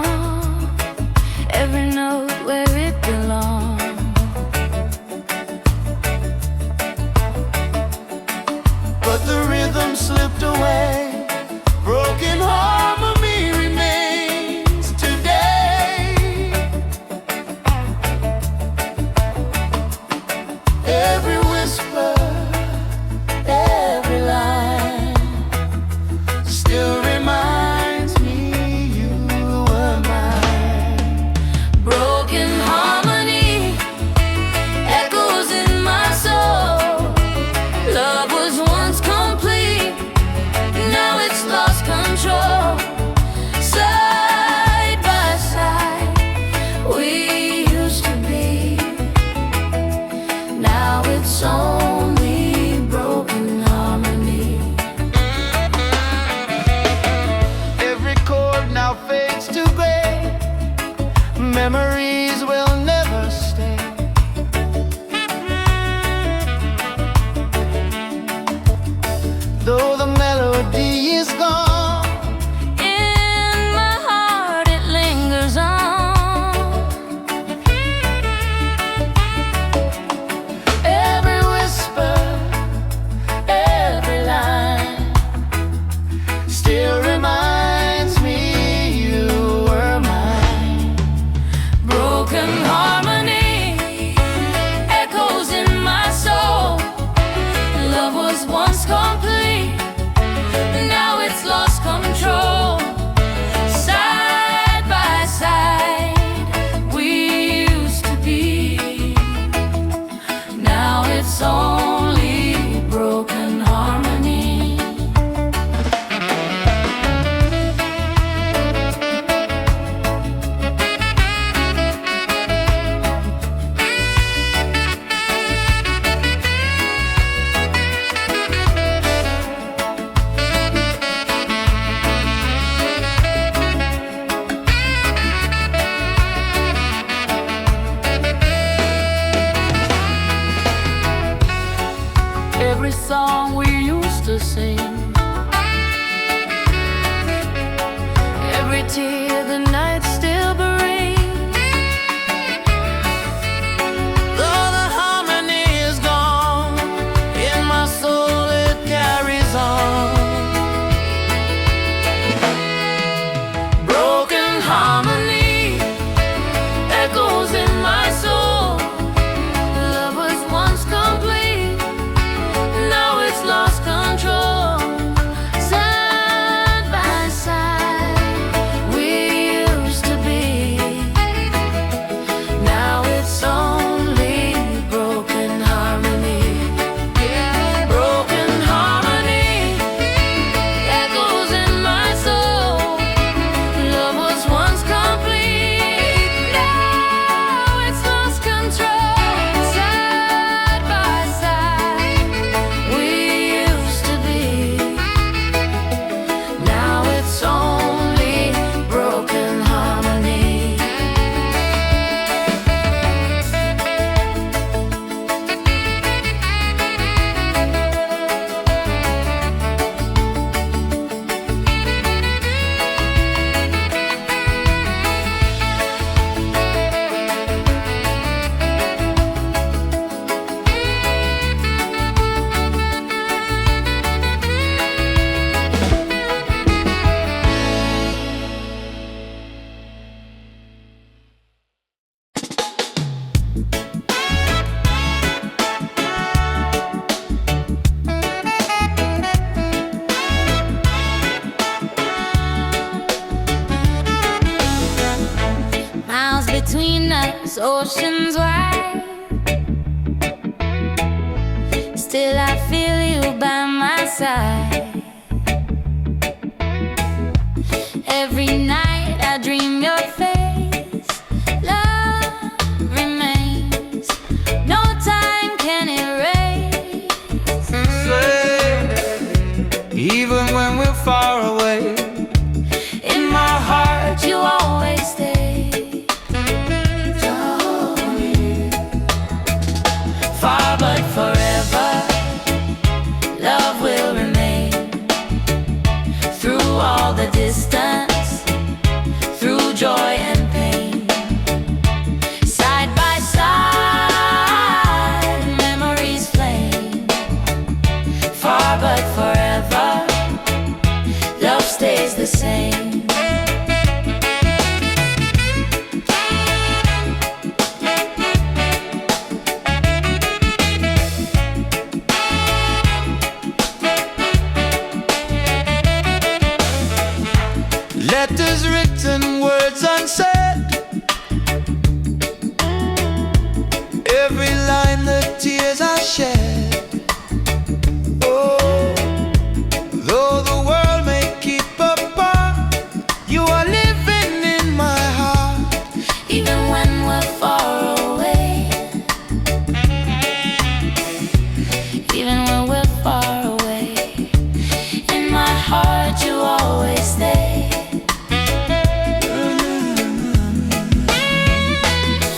song, every note where it belongs. But the rhythm slipped away. Broken harmony remains today. Every whisper, every line still reminds me you were mine. Broken harmony echoes in my soul. Love was once complete, now it's lost control. Side by side, we used to be. Now it's only broken harmony. Every chord now fades to gray. Memories will never stay. Though the melody is gone, In my heart it lingers on. every whisper, every line still reminds me you were mine. Broken harmony echoes in my soul. Love was once complete, now it's lost control. Side by side, we used to be. Now it's only broken harmony. Every song we used to sing, every tear the night still brings. Though the harmony is gone, in my soul it carries on. Broken harmony echoes in my soul. Love was once complete, now it's lost control. Side by side, we used to be. Now it's only broken harmony. Broken harmony echoes in my soul. Love was once complete, now it's lost control. Side by side, we used to be. Now it's only broken harmony. Miles between us, oceans wide. Still I feel you by my side. Every night I dream your face. Love remains, no time can erase. Even when we're far away, In my heart you always stay. Far but forever, love will remain. Through all the distance, through unsaid, every line the tears I shed. Oh, though the world may keep apart, you are living in my heart. Even when we're far away, even when we're far away, in my heart you always stay.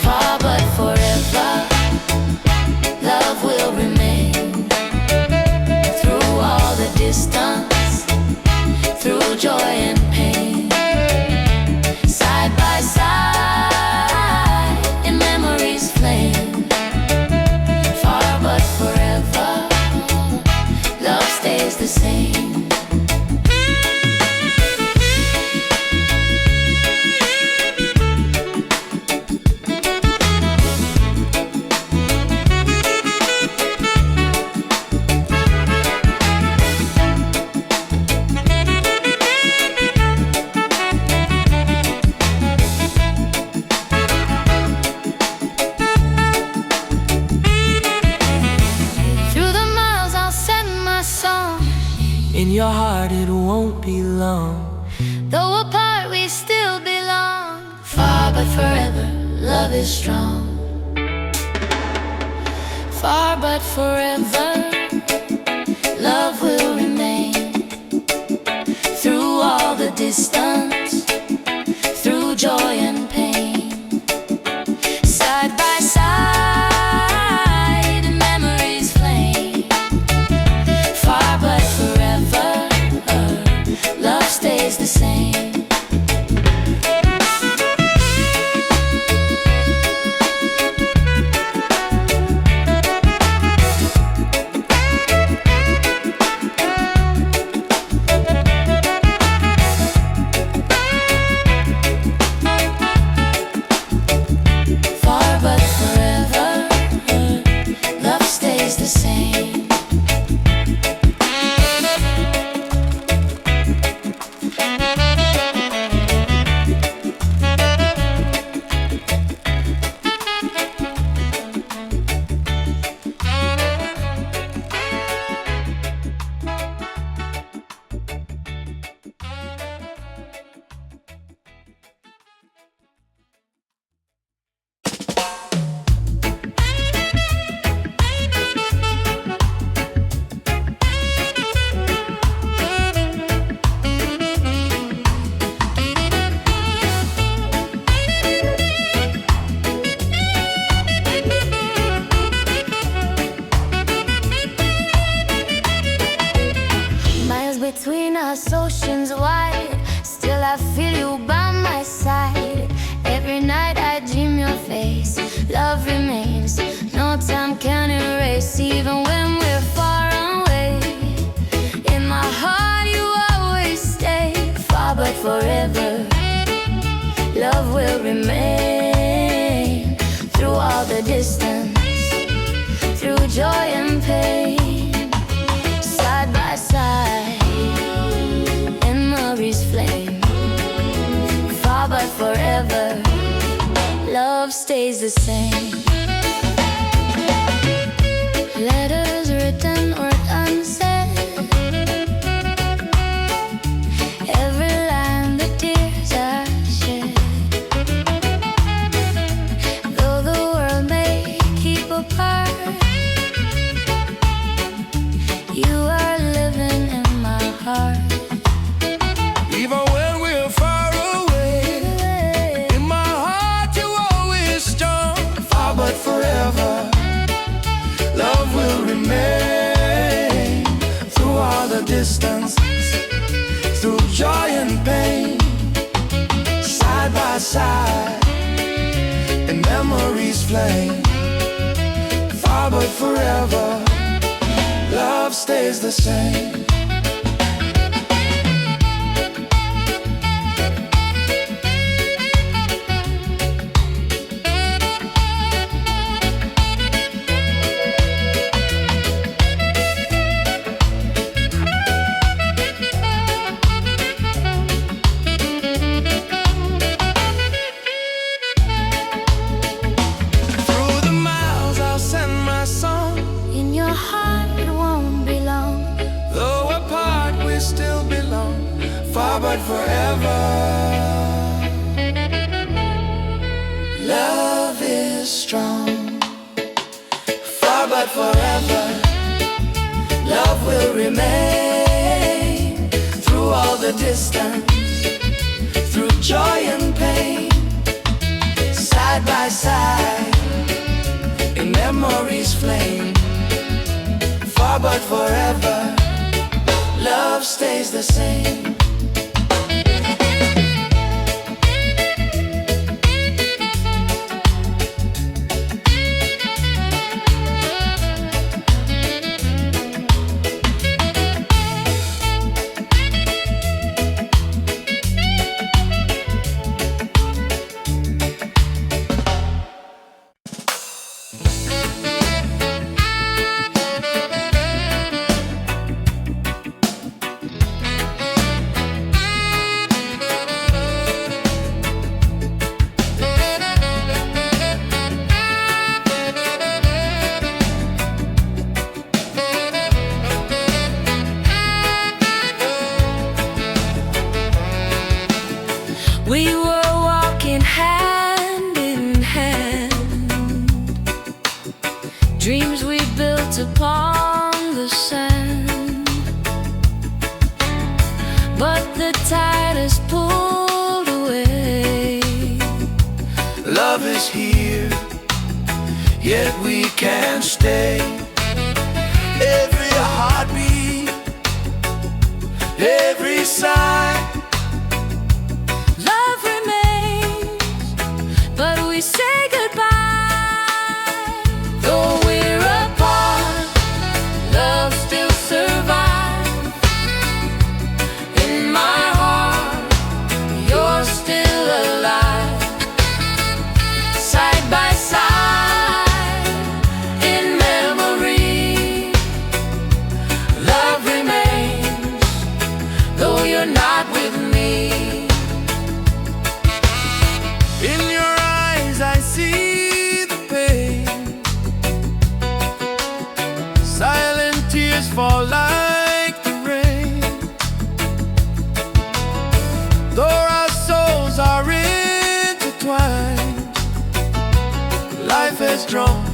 Far but forever, love will remain. Through all the distance, through joy and pain, side by side in memory's flame. Far but forever, love stays the same. In your heart it won't be long. Though apart we still belong. Far but forever, love is strong. Far but forever, love will remain. Through all the distance, through joy and pain, side by side in memory's flame. Far but forever, love stays the same. Far but forever, love stays the same. Between us, oceans wide, still I feel you by my side. Every night I dream your face, love remains, no time can erase. Even when we're far away, in my heart you always stay. Far but forever, love will remain. Through all the distance, through joy and pain, side by side in memory's flame. Far but forever, love stays the same. Letters written or unsaid, every line the tears I shed. Though the world may keep apart, you are living in my heart. Even when we're far away, in my heart you always strong. Far but forever, love will remain. Through all the distance, through joy and pain, side by side in memory's flame. Far but forever, love stays the same. remain through all the distance, through joy and pain, side by side, in memory's flame. Far but forever, love stays the same. We were walking hand in hand, dreams we built upon the sand. But the tide has pulled away. Love is here, yet we can't stay. Every heartbeat, every sigh, Love remains, but we say goodbye. Though we're apart, love still survives. In my heart, you're still alive. Side by side, in memory, love remains, though you're not with me. in your eyes I see the pain. Silent tears fall like the rain. Though our souls are intertwined, life has drawn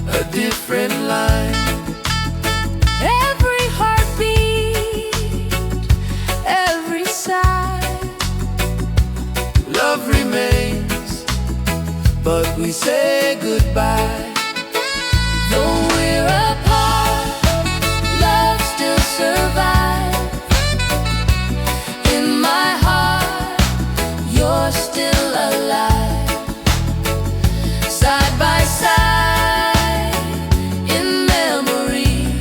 a different line. Every heartbeat, every sigh, Love remains, but we say goodbye. though we're apart, love still survives. In my heart, you're still alive. Side by side, in memory,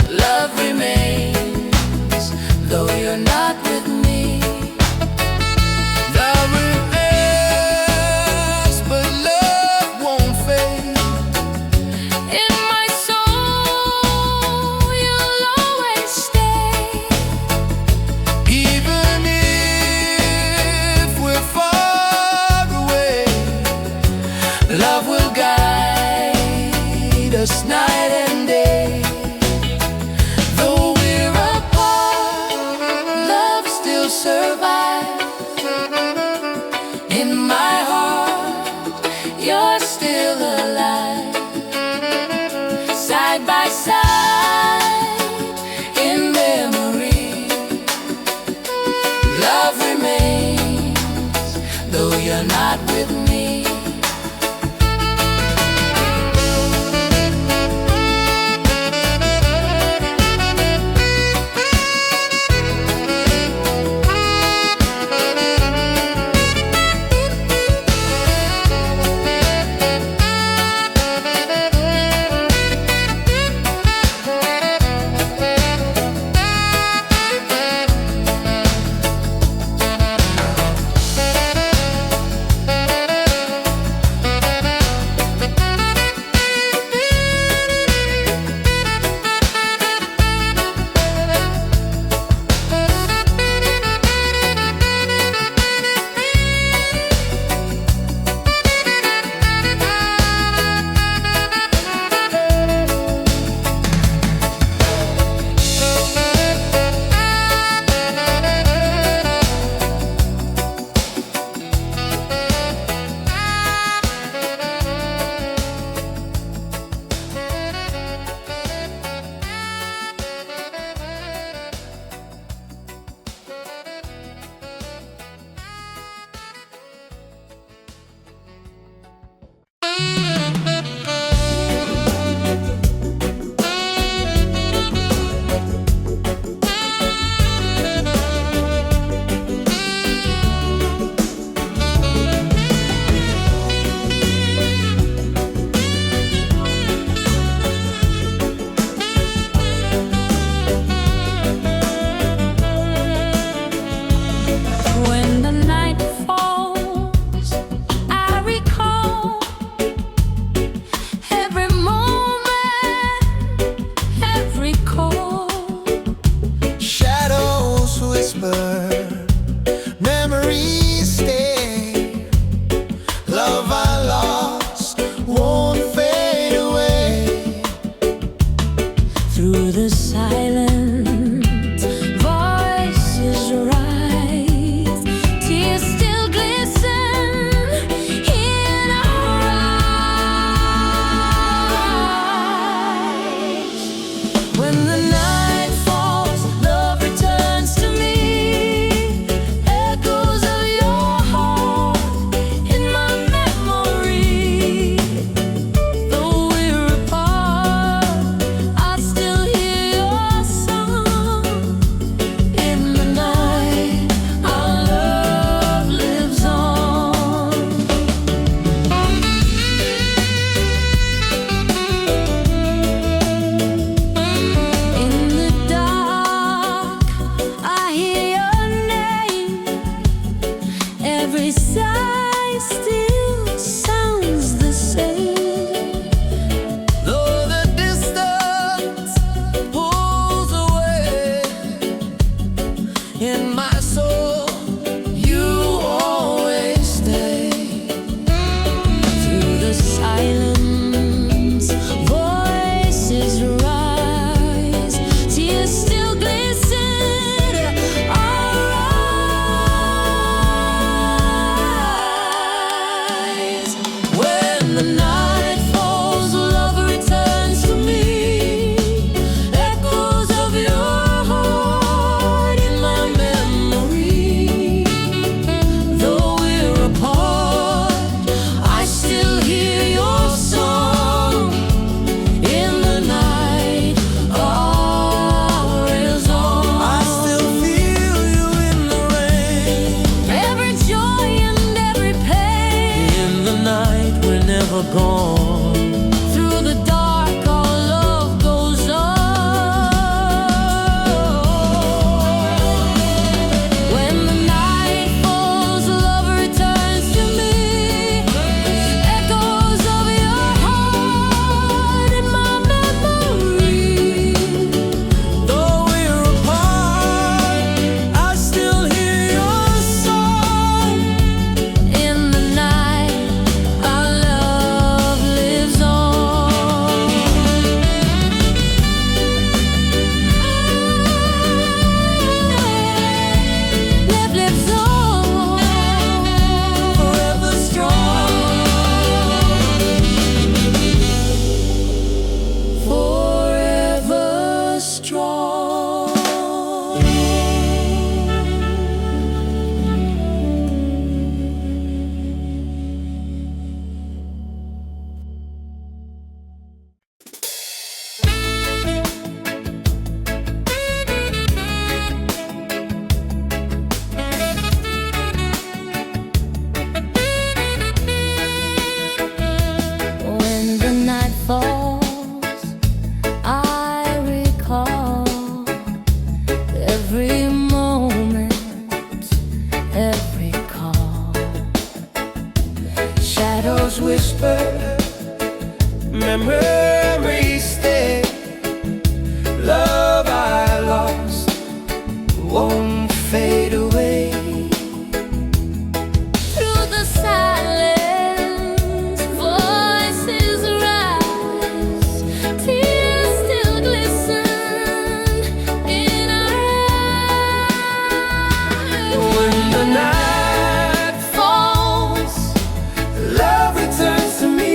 love remains, though you're not with me. Love remains, but love won't fade. In my soul, you'll always stay. Even if we're far away, love will guide us night and day. Though we're apart, Love still survives. In my heart, you're still alive. Side by side, in memory, love remains, though you're not with me. memories stay. Love I lost won't fade away. Through the silence, voices rise, tears still glisten in our eyes. When the night falls, love returns to me.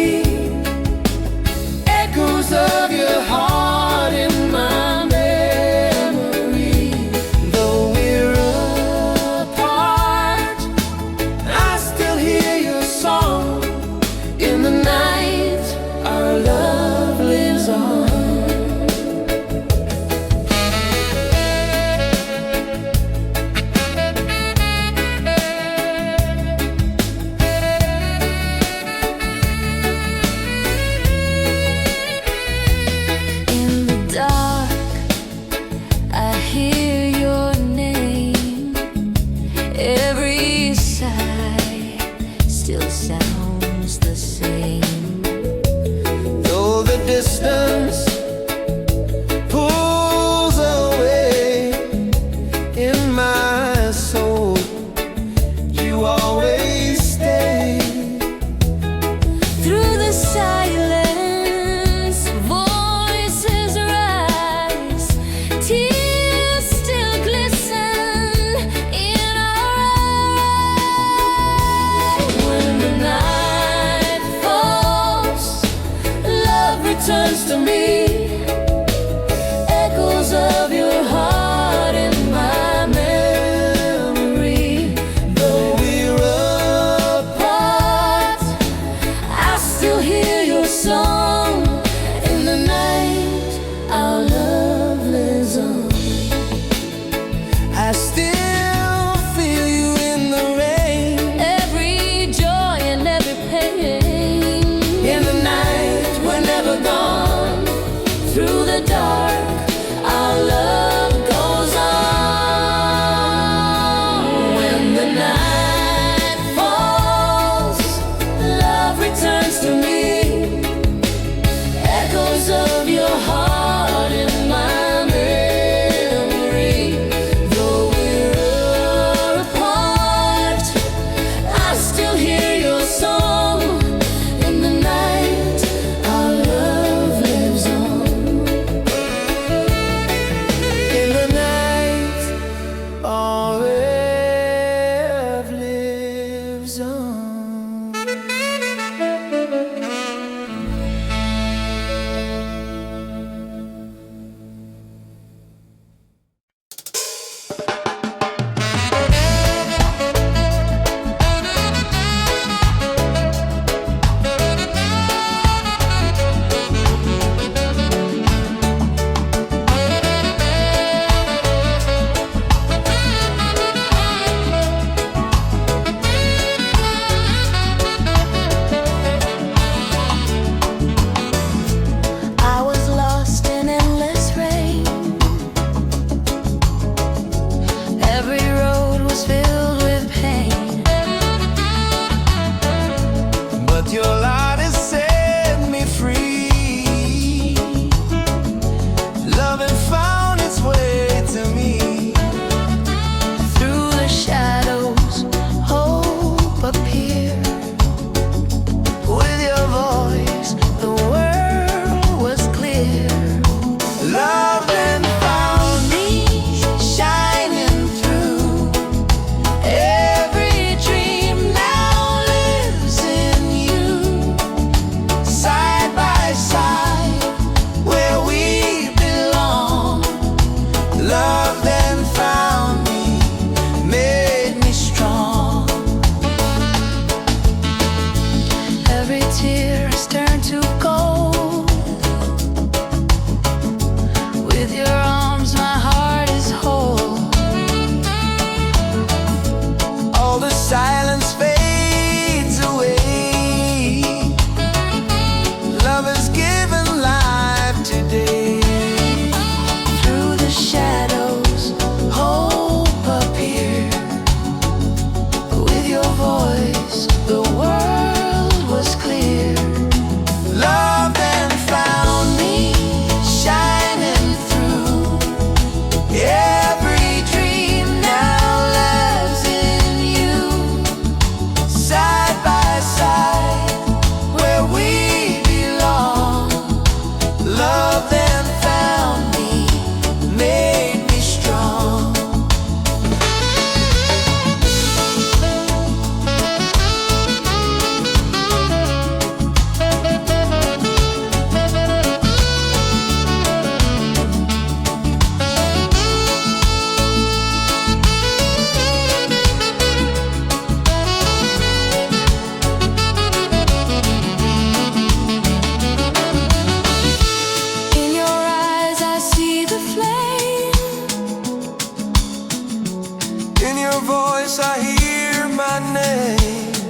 name.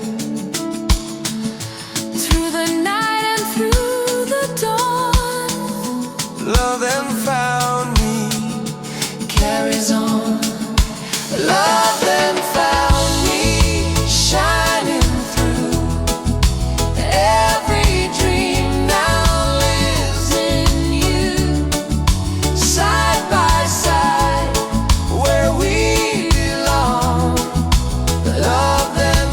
Through the night and through the dawn, Love then found me, carries on. love then found me, shining through. Every dream now lives in you, side by side, where we belong. Love then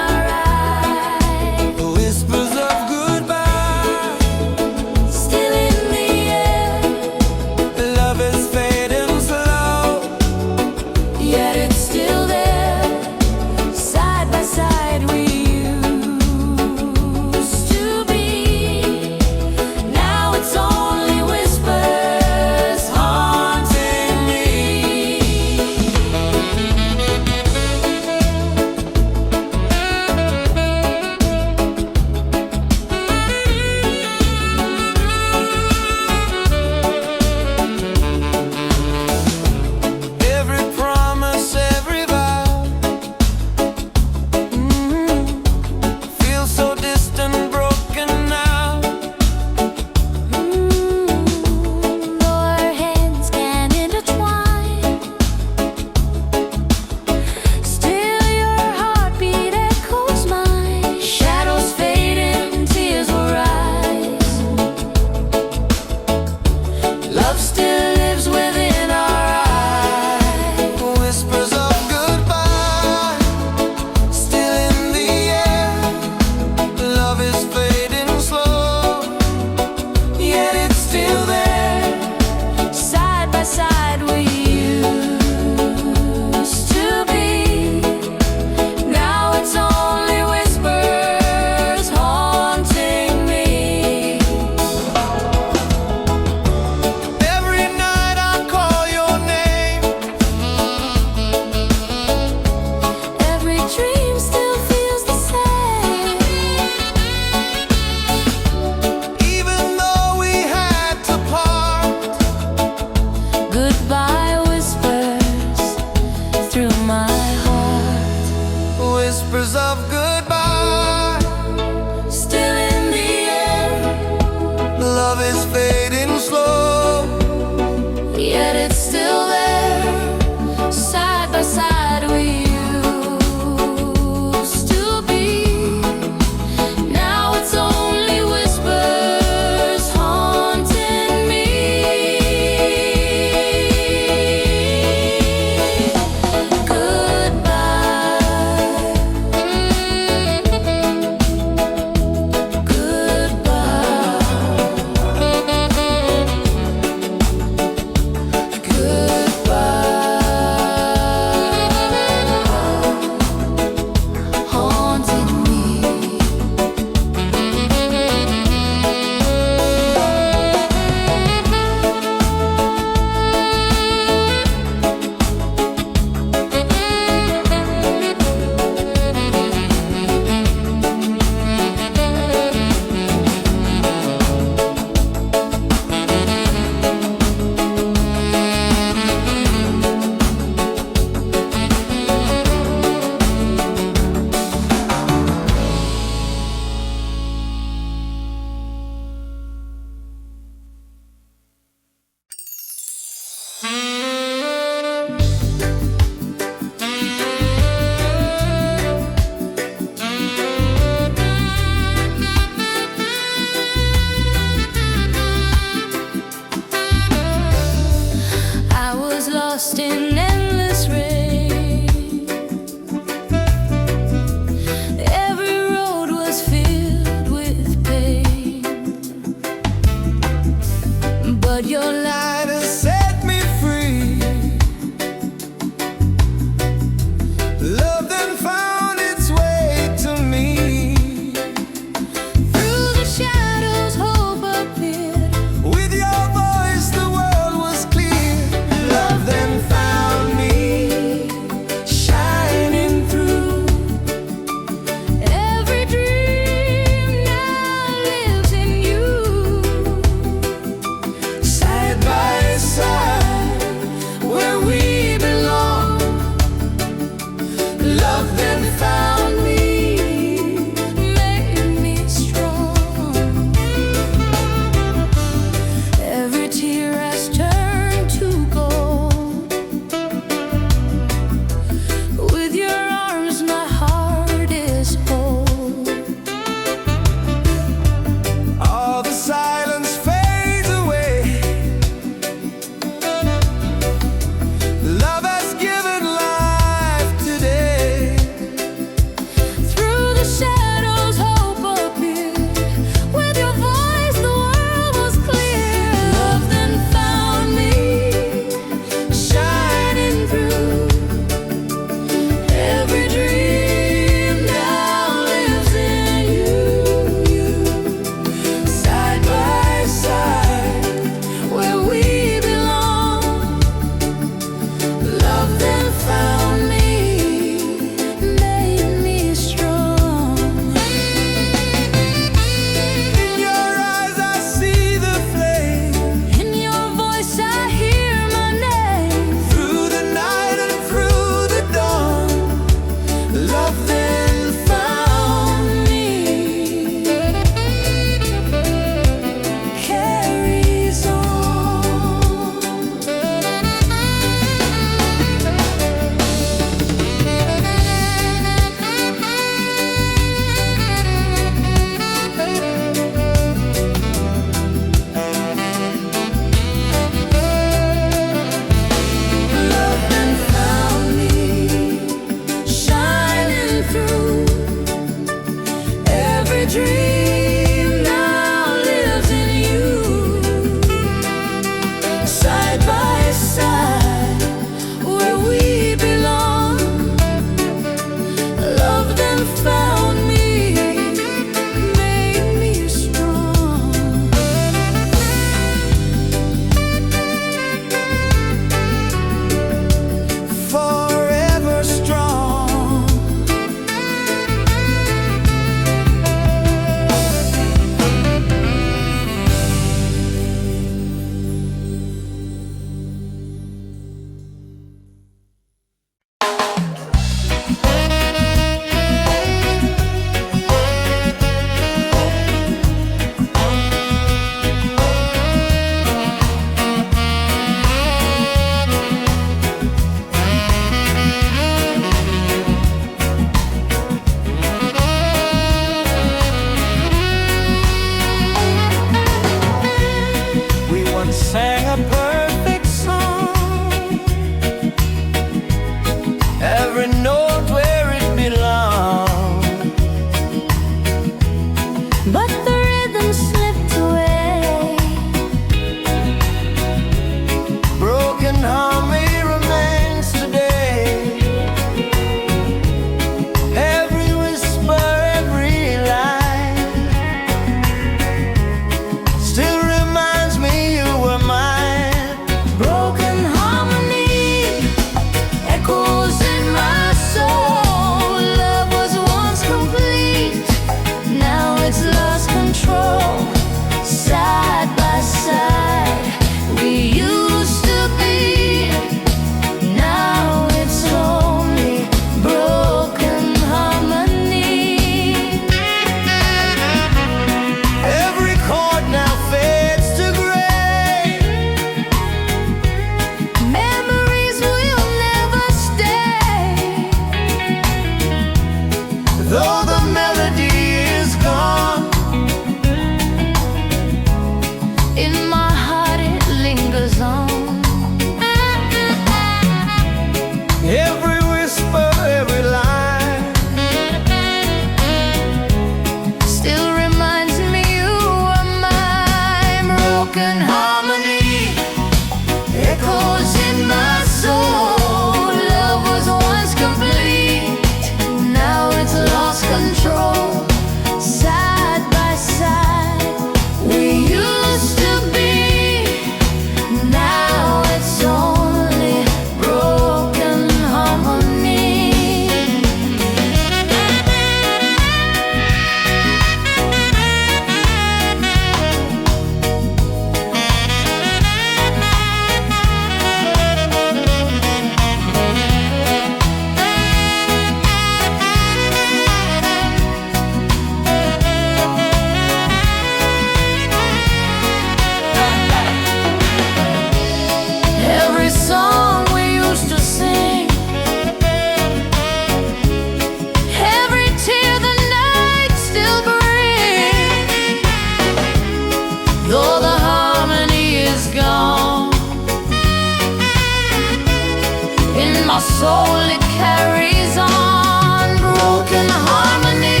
soul, it carries on. Broken harmony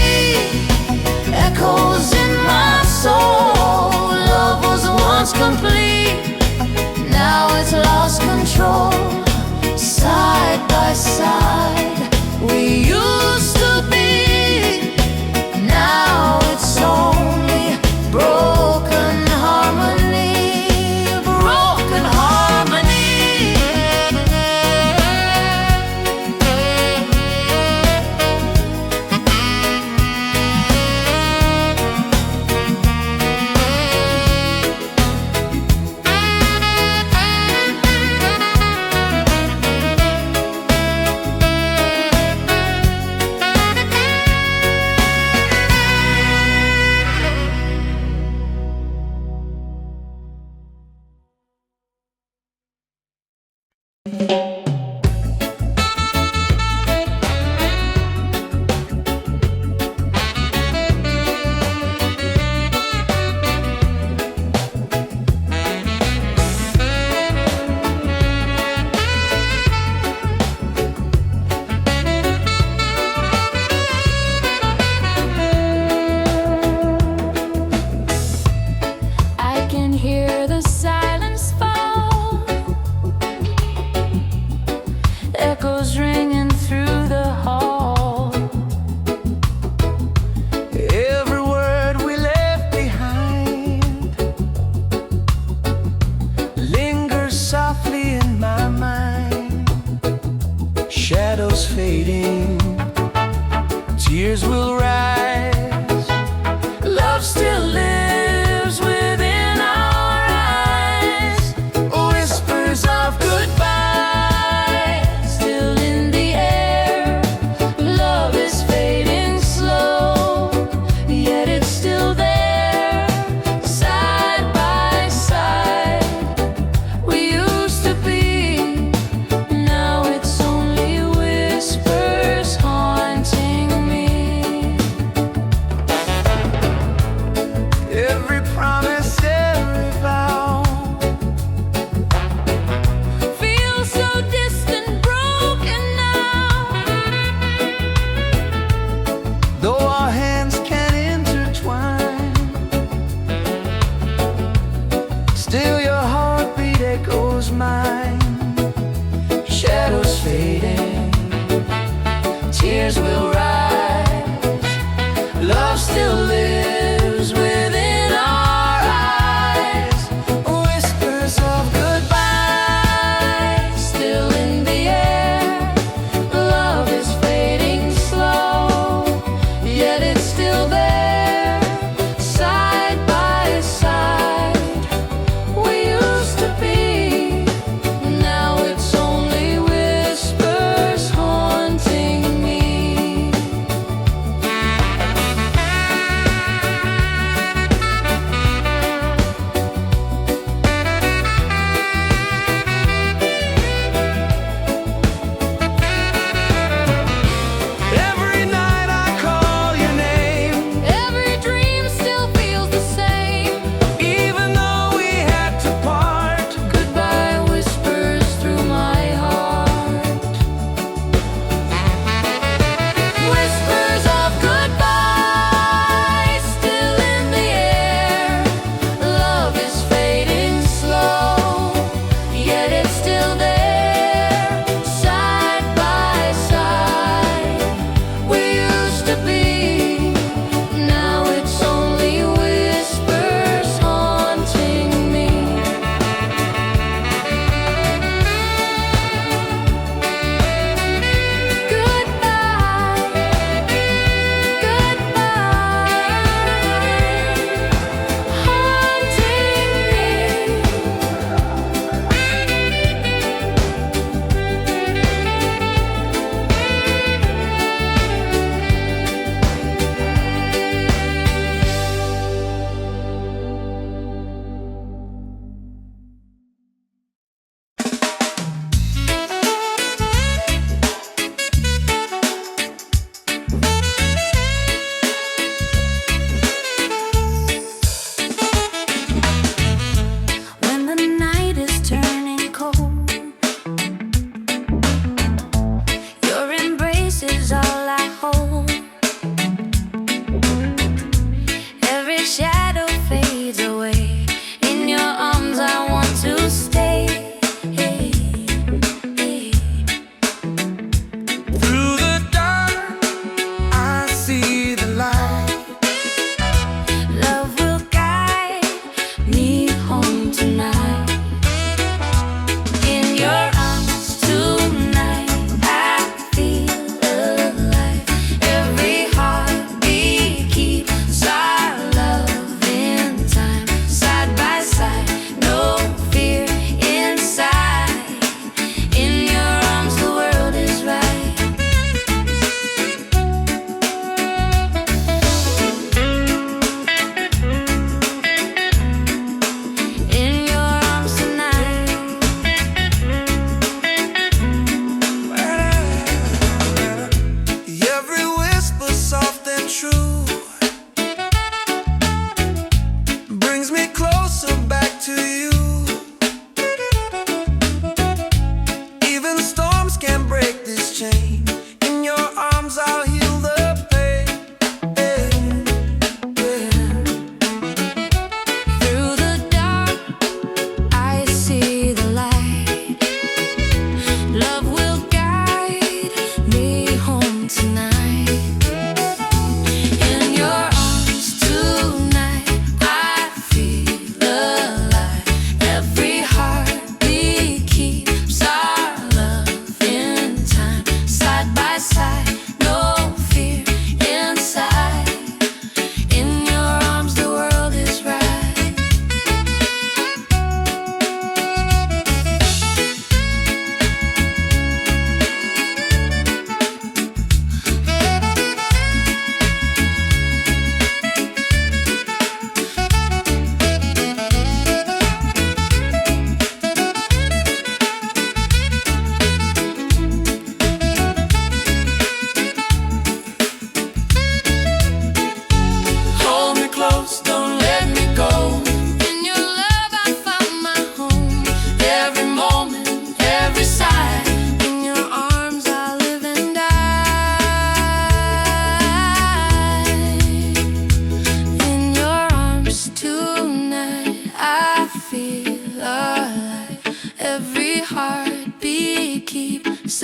echoes in my soul. Love was once complete, now it's lost control. Side by side, we used to be. Now it's only broken harmony, broken harmony. I can hear the silence fall, echoes ringing through the hall. Every word we left behind lingers softly in my mind. Shadows fading, tears will rise. Love still lives within our eyes. Whispers of goodbye Still in the air, love is fading slow, yet it's still there. Side by side, we used to be. Now it's only whispers haunting me. every promise, every vow. Feel so distant, broken now. Though our hands can intertwine, still your heartbeat echoes mine. Shadows fading, tears will rise. Love still lives within our eyes. Whispers of goodbye Still in the air, love is fading slow, yet it's still there. Side by side, we used to be. Now it's only whispers haunting me.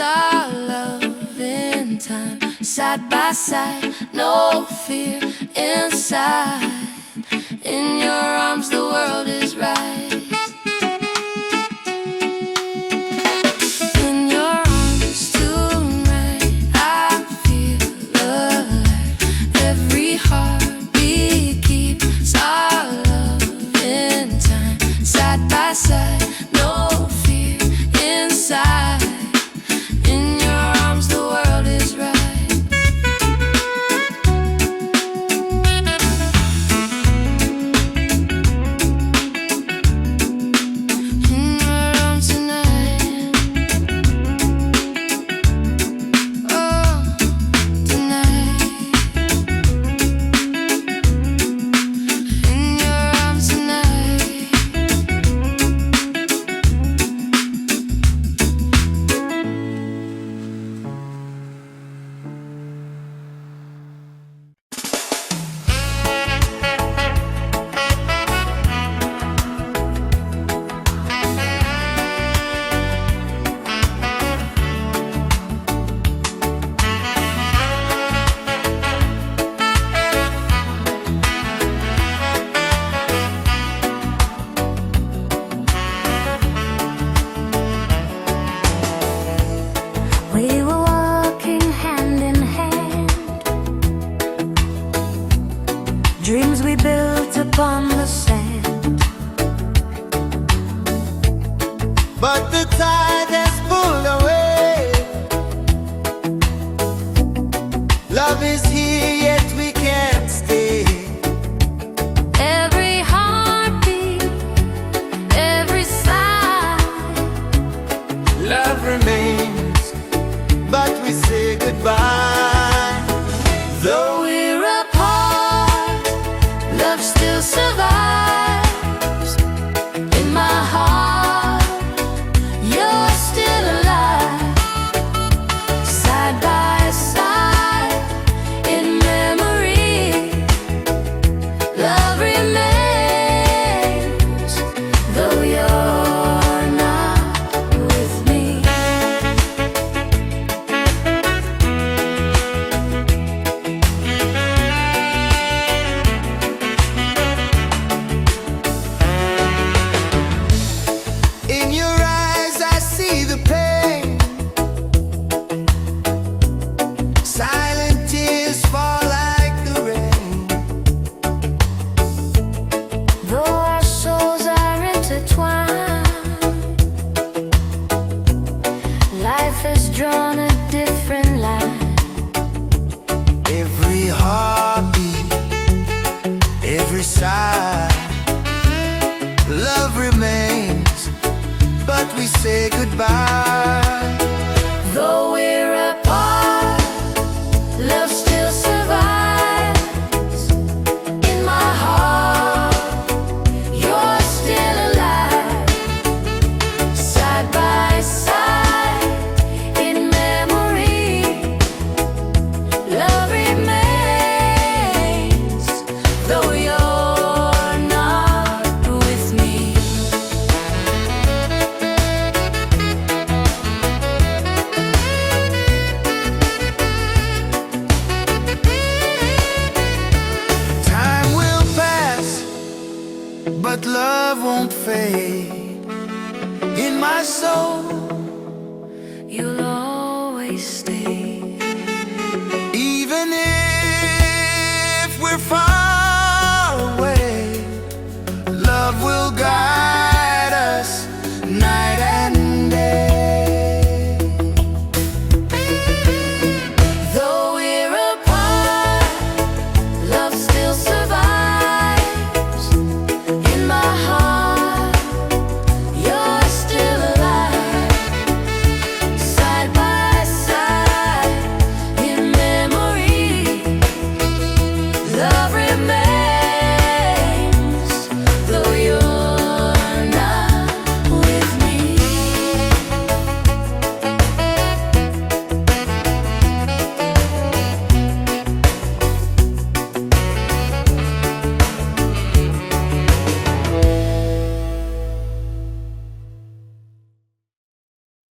our love in time, side by side, no fear inside. In your arms the world is right. In your arms tonight I feel alive. Every heartbeat keeps our love in time, side by side, no fear inside. In your arms the world is right. We were walking hand in hand, dreams we built upon the sand. But the tide has pulled away. Love is here, yet we can't stay. Every heartbeat, every sigh, Love remains, but we say goodbye. Though we're apart, love still survives. In my heart, you're still alive, side by side, in memory. Love remains, though you're not with me. in your eyes I see the pain. Silent tears fall like the rain. Though our souls are intertwined, life has drawn a different line. Every heartbeat, every sigh, love remains, but we say goodbye. Though we're apart, love still survives. In my heart, you're still alive, side by side, in memory. Love remains, though you're not with me. Time will pass, but love won't fade. In my soul